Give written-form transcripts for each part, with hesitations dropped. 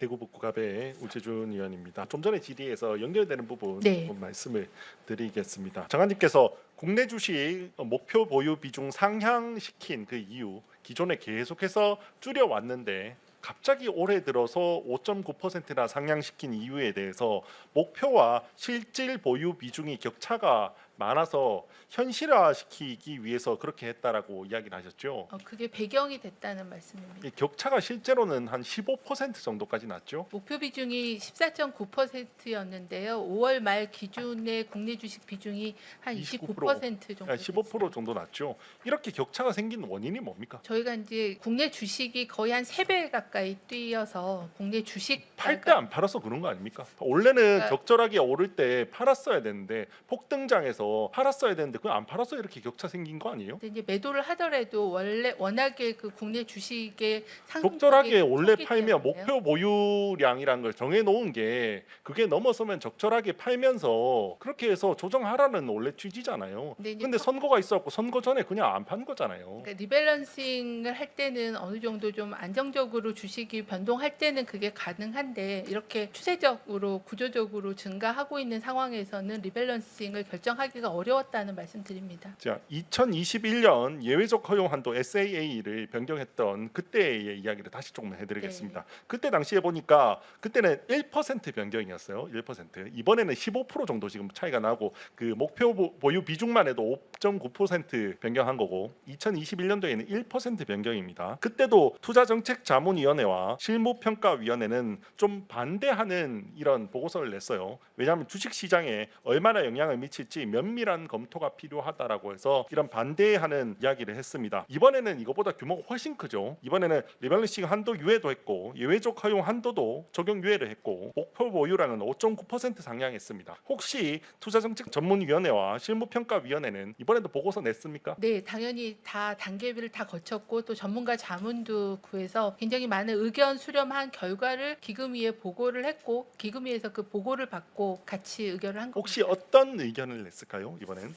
대구 북구갑의 우재준 의원입니다. 좀 전에 질의에서 연결되는 부분 네. 조금 말씀을 드리겠습니다. 장관님께서 국내 주식 목표 보유 비중 상향시킨 그 이유 기존에 계속해서 줄여왔는데 갑자기 올해 들어서 5.9%나 상향시킨 이유에 대해서 목표와 실질 보유 비중이 격차가 많아서 현실화시키기 위해서 그렇게 했다라고 이야기를 하셨죠. 그게 배경이 됐다는 말씀입니다. 이 격차가 실제로는 한 15% 정도까지 났죠. 목표 비중이 14.9%였는데요. 5월 말 기준의 국내 주식 비중이 한 29% 정도 15% 정도 났죠. 이렇게 격차가 생긴 원인이 뭡니까? 저희가 이제 국내 주식이 거의 한 3배 가까이 뛰어서 국내 주식 팔 때 안 팔아서 그런 거 아닙니까? 원래는 그러니까 적절하게 오를 때 팔았어야 되는데 폭등장에서 팔았어야 되는데 그걸 안 팔아서 이렇게 격차 생긴 거 아니에요? 근데 이제 매도를 하더라도 원래 워낙에 그 국내 주식의 상승폭이 적절하게 원래 컸기 팔면 때문에요. 목표 보유량이라는 걸 정해 놓은 게 그게 넘어서면 적절하게 팔면서 그렇게 해서 조정하라는 원래 취지잖아요. 근데 이제 근데 선거가 있었고 선거 전에 그냥 안 판 거잖아요. 그러니까 리밸런싱을 할 때는 어느 정도 좀 안정적으로 주식이 변동할 때는 그게 가능한데 이렇게 추세적으로 구조적으로 증가하고 있는 상황에서는 리밸런싱을 결정하기가 어려웠다는 말씀드립니다. 자, 2021년 예외적 허용 한도 SAA를 변경했던 그때의 이야기를 다시 조금 해드리겠습니다. 그때 당시에 보니까 그때는 1% 변경이었어요. 1%. 이번에는 15% 정도 지금 차이가 나고 그 목표 보유 비중만 해도 5.9% 변경한 거고 2021년도에는 1% 변경입니다. 그때도 투자정책자문위원회와 실무평가위원회는 좀 반대하는 이런 보고서를 냈어요. 왜냐하면 주식시장에 얼마나 영향을 미칠지 면밀한 검토가 필요하다라고 해서 이런 반대하는 이야기를 했습니다. 이번에는 이거보다 규모가 훨씬 크죠. 이번에는 리밸런싱 한도 유예도 했고 예외적 허용 한도도 적용 유예를 했고 목표 보유량은 5.9% 상향했습니다. 혹시 투자정책전문위원회와 실무평가위원회는 이번에도 보고서 냈습니까? 네, 당연히 다 단계를 다 거쳤고 또 전문가 자문도 구해서 굉장히 많은 의견 수렴한 결과를 기금위에 보고를 했고 기금위에서 그 보고를 받고 같이 의결을 한 혹시 겁니다. 어떤 의견을 냈을까요? 이번엔?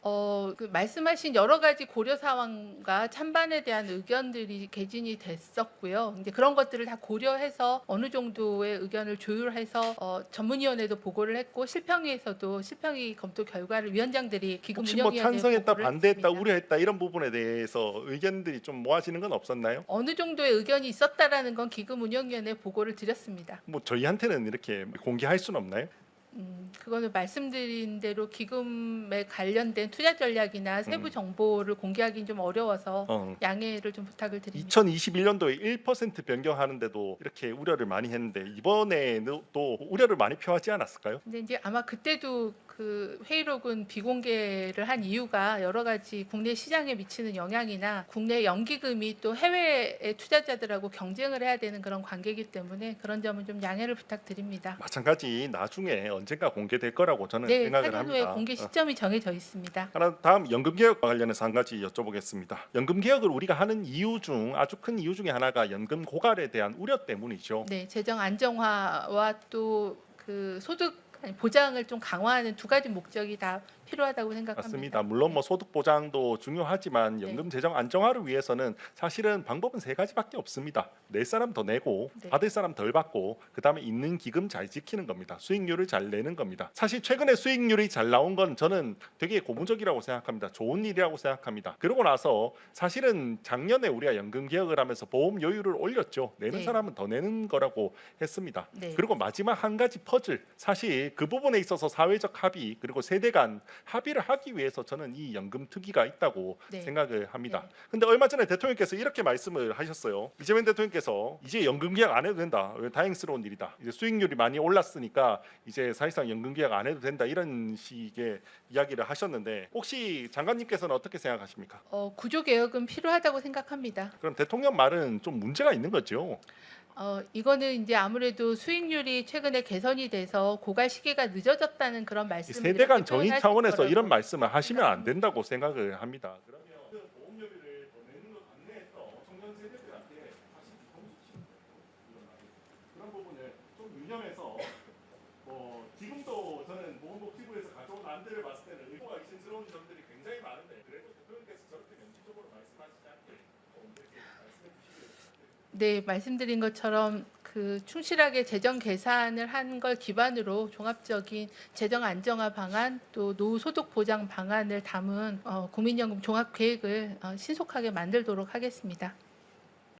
그 말씀하신 여러 가지 고려 사항과 찬반에 대한 의견들이 개진이 됐었고요. 이제 그런 것들을 다 고려해서 어느 정도의 의견을 조율해서 전문위원회도 보고를 했고 실평위에서도 실평위 검토 결과를 위원장들이 기금 혹시 뭐 운영위원회에 찬성했다, 보고를 반대했다, 했습니다. 우려했다 이런 부분에 대해서 의견들이 좀 모아지는 건 없었나요? 어느 정도의 의견이 있었다라는 건 기금 운영위원회에 보고를 드렸습니다. 뭐 저희한테는 이렇게 공개할 수는 없나요? 그거는 말씀드린 대로 기금에 관련된 투자 전략이나 세부 정보를 공개하기는 좀 어려워서 어. 양해를 좀 부탁을 드립니다. 2021년도에 1% 변경하는데도 이렇게 우려를 많이 했는데 이번에는 또 우려를 많이 표하지 않았을까요? 근데 이제 아마 그때도 그 회의록은 비공개를 한 이유가 여러 가지 국내 시장에 미치는 영향이나 국내 연기금이 또 해외의 투자자들하고 경쟁을 해야 되는 그런 관계이기 때문에 그런 점은 좀 양해를 부탁드립니다. 마찬가지 나중에 언젠가 공개될 거라고 저는 네, 생각을 8년 후에 합니다. 공개 시점이 정해져 있습니다. 하나 다음 연금개혁과 관련해서 한 가지 여쭤보겠습니다. 연금개혁을 우리가 하는 이유 중 아주 큰 이유 중에 하나가 연금 고갈에 대한 우려 때문이죠. 네, 재정 안정화와 또 그 소득 보장을 좀 강화하는 두 가지 목적이 다 필요하다고 생각합니다. 맞습니다. 물론 뭐 소득 보장도 중요하지만 네. 연금 재정 안정화를 위해서는 사실은 방법은 세 가지밖에 없습니다. 낼 사람 더 내고 네. 받을 사람 덜 받고 그다음에 있는 기금 잘 지키는 겁니다. 수익률을 잘 내는 겁니다. 사실 최근에 수익률이 잘 나온 건 저는 되게 고무적이라고 생각합니다. 좋은 일이라고 생각합니다. 그러고 나서 사실은 작년에 우리가 연금 개혁을 하면서 보험 여율을 올렸죠. 내는 네. 사람은 더 내는 거라고 했습니다. 네. 그리고 마지막 한 가지 퍼즐, 사실 그 부분에 있어서 사회적 합의 그리고 세대 간 합의를 하기 위해서 저는 이 연금 특위가 있다고 네. 생각을 합니다. 네. 근데 얼마 전에 대통령께서 이렇게 말씀을 하셨어요. 이재명 대통령께서 이제 연금 개혁 안 해도 된다. 다행스러운 일이다. 이제 수익률이 많이 올랐으니까 이제 사실상 연금 개혁 안 해도 된다. 이런 식의 이야기를 하셨는데 혹시 장관님께서는 어떻게 생각하십니까? 구조 개혁은 필요하다고 생각합니다. 그럼 대통령 말은 좀 문제가 있는 거죠. 이거는 이제 아무래도 수익률이 최근에 개선이 돼서 고갈 시기가 늦어졌다는 그런 이 말씀을 세대 간 이렇게 정의 표현하실 차원에서 거라고 이런 말씀을 하시면 안 생각합니다. 된다고 생각을 합니다. 그러면 그 보험료를 더 내는 것 안내해서 청년 세대들한테 다시 정수치 그런 부분을 좀 유념해서 지금도 저는 보건복지부에서 가져온 안들을 봤을 때는 의도가 의심스러운 점들이 굉장히 많은데 그래도 대통령께서 저렇게 면밀적으로 말씀하시지 않게 좀 이렇게 말씀해 주시길 네, 말씀드린 것처럼 그 그 충실하게 재정 계산을 한 걸 기반으로 종합적인 재정 안정화 방안 또 노후 소득 보장 방안을 담은 국민연금 종합 계획을 신속하게 만들도록 하겠습니다.